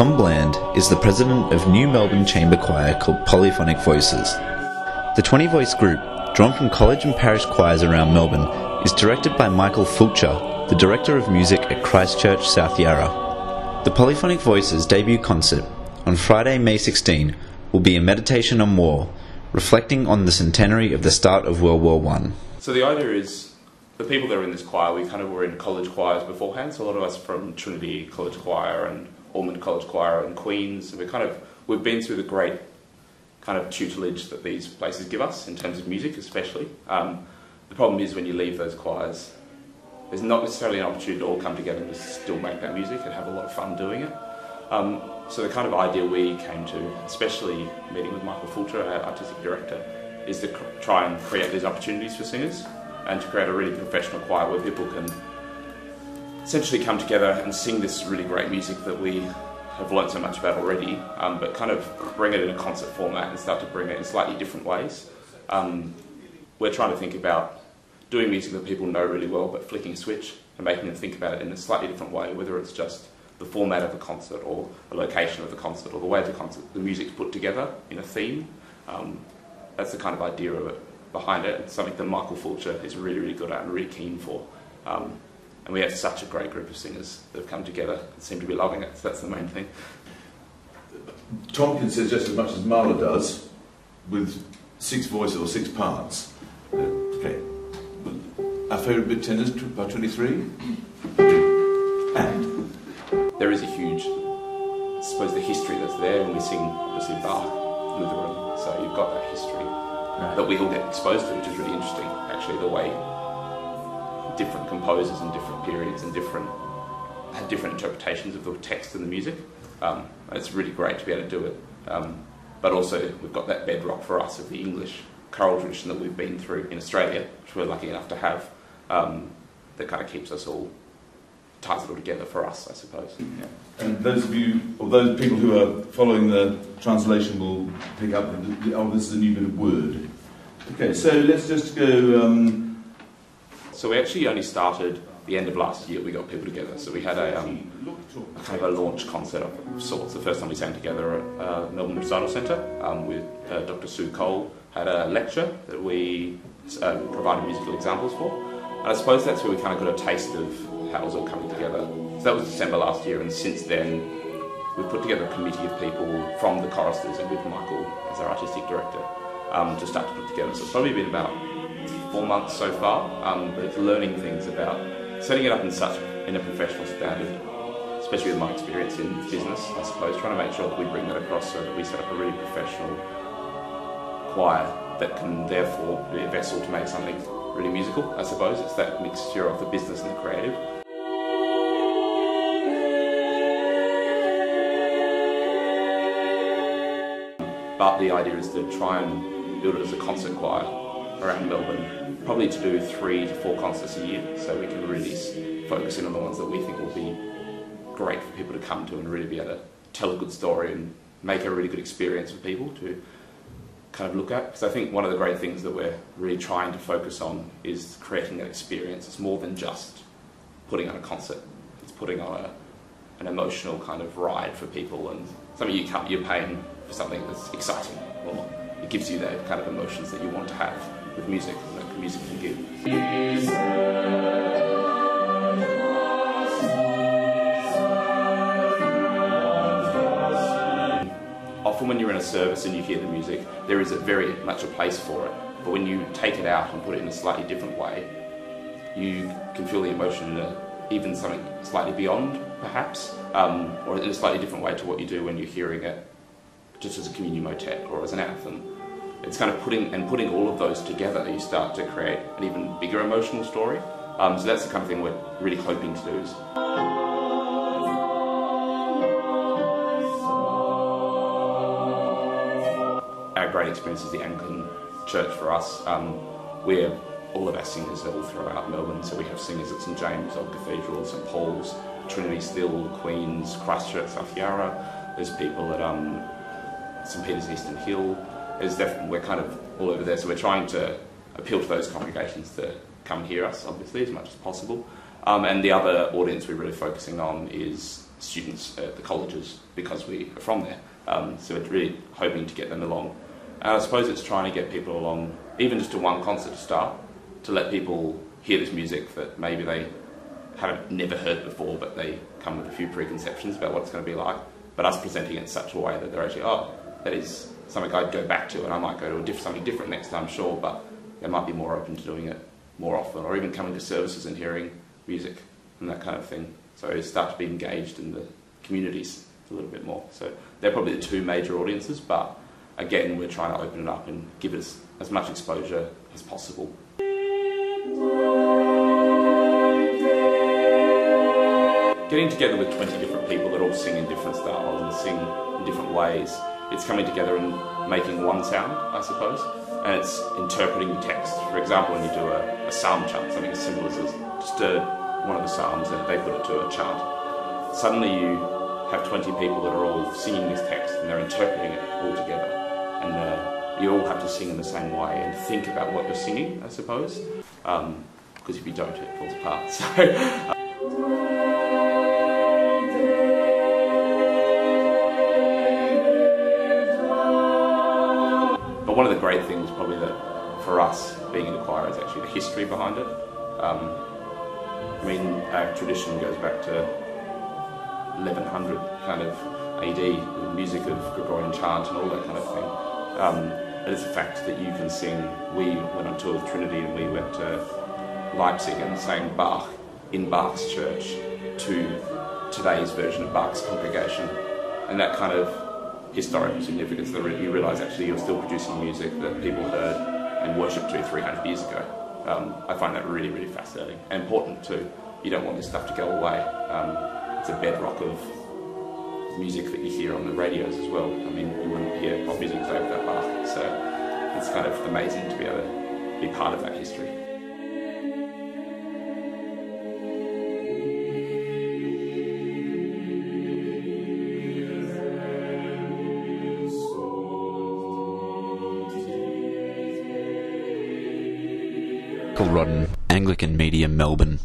Tom Bland is the president of new Melbourne chamber choir called Polyphonic Voices. The 20-voice group, drawn from college and parish choirs around Melbourne, is directed by Michael Fulcher, the director of music at Christchurch, South Yarra. The Polyphonic Voices debut concert on Friday, May 16, will be a meditation on war, reflecting on the centenary of the start of World War I. So the idea is, the people that are in this choir, we kind of were in college choirs beforehand, so a lot of us from Trinity College Choir and Almond College Choir and Queen's, we've been through the great kind of tutelage that these places give us, in terms of music especially. The problem is when you leave those choirs, there's not necessarily an opportunity to all come together and just still make that music and have a lot of fun doing it. So the kind of idea we came to, especially meeting with Michael Fulcher, our artistic director, is to try and create these opportunities for singers and to create a really professional choir where people can essentially come together and sing this really great music that we have learnt so much about already, but kind of bring it in a concert format and start to bring it in slightly different ways. We're trying to think about doing music that people know really well, but flicking a switch and making them think about it in a slightly different way, whether it's just the format of the concert or the location of the concert or the way the music's put together in a theme. That's the kind of idea of it behind it. It's something that Michael Fulcher is really, really good at and really keen for. And we have such a great group of singers that have come together and seem to be loving it, so that's the main thing. Tom can say just as much as Marla does, with 6 voices or 6 parts. Okay. Our favourite bit tenors, by 23. And there is a huge, I suppose, the history that's there when we sing, obviously, Bach, Lutheran, so you've got that history that we all get exposed to, which is really interesting, actually, the way different composers in different periods and had different interpretations of the text and the music. And it's really great to be able to do it. But also, we've got that bedrock for us of the English choral tradition that we've been through in Australia, which we're lucky enough to have, that kind of keeps us all, ties it all together for us, I suppose. Yeah. And those of you, or those people who are following the translation will pick up, this is a new bit of word. Okay, so let's just go... So we actually only started the end of last year. We got people together. So we had a kind of a launch concert of sorts. The first time we sang together at Melbourne Recital Centre with Dr. Sue Cole had a lecture that we provided musical examples for. And I suppose that's where we kind of got a taste of how it was all coming together. So that was December last year, and since then we've put together a committee of people from the choristers and with Michael as our artistic director to start to put together. So it's probably been about 4 months so far, but it's learning things about setting it up in a professional standard, especially with my experience in business, I suppose, trying to make sure that we bring that across so that we set up a really professional choir that can therefore be a vessel to make something really musical, I suppose. It's that mixture of the business and the creative. But the idea is to try and build it as a concert choir around Melbourne, probably to do 3 to 4 concerts a year, so we can really focus in on the ones that we think will be great for people to come to and really be able to tell a good story and make a really good experience for people to kind of look at. Because I think one of the great things that we're really trying to focus on is creating an experience. It's more than just putting on a concert. It's putting on an emotional kind of ride for people, and something you're paying for something that's exciting, or it gives you the kind of emotions that you want to have with music, that music can give. Often when you're in a service and you hear the music, there is very much a place for it, but when you take it out and put it in a slightly different way, you can feel the emotion in even something slightly beyond, perhaps, or in a slightly different way to what you do when you're hearing it just as a communion motet or as an anthem. It's kind of putting all of those together, you start to create an even bigger emotional story. So that's the kind of thing we're really hoping to do. Our great experience is the Anglican church for us. All of our singers are all throughout Melbourne, so we have singers at St James, Old Cathedral, St Paul's, Trinity still, Queen's, Christchurch, South Yarra. There's people at St Peter's Eastern Hill. We're kind of all over there, so we're trying to appeal to those congregations to come hear us, obviously, as much as possible. And the other audience we're really focusing on is students at the colleges because we are from there. So we're really hoping to get them along. And I suppose it's trying to get people along, even just to one concert to start, to let people hear this music that maybe they haven't never heard before, but they come with a few preconceptions about what it's going to be like. But us presenting it in such a way that they're actually, oh, that is something I'd go back to, and I might go to something different next time, sure, but they might be more open to doing it more often, or even coming to services and hearing music and that kind of thing. So start to be engaged in the communities a little bit more. So they're probably the two major audiences, but again, we're trying to open it up and give it as much exposure as possible. Getting together with 20 different people that all sing in different styles and sing in different ways, it's coming together and making one sound, I suppose, and it's interpreting the text. For example, when you do a psalm chant, something as simple as just one of the psalms, and they put it to a chant, suddenly you have 20 people that are all singing this text and they're interpreting it all together, and you all have to sing in the same way and think about what you're singing, I suppose, because if you don't, it falls apart. So. But one of the great things probably that for us being in the choir is actually the history behind it. I mean, our tradition goes back to 1100 kind of AD, the music of Gregorian chant and all that kind of thing. And it's a fact that you can sing. We went on tour with Trinity and we went to Leipzig and sang Bach in Bach's church to today's version of Bach's congregation. And that kind of historical significance, that you realise actually you're still producing music that people heard and worshipped to 300 years ago. I find that really, really fascinating and important too. You don't want this stuff to go away. It's a bedrock of music that you hear on the radios as well. I mean, you wouldn't hear pop music today without Bach, so it's kind of amazing to be able to be part of that history. Anglican Media, Melbourne.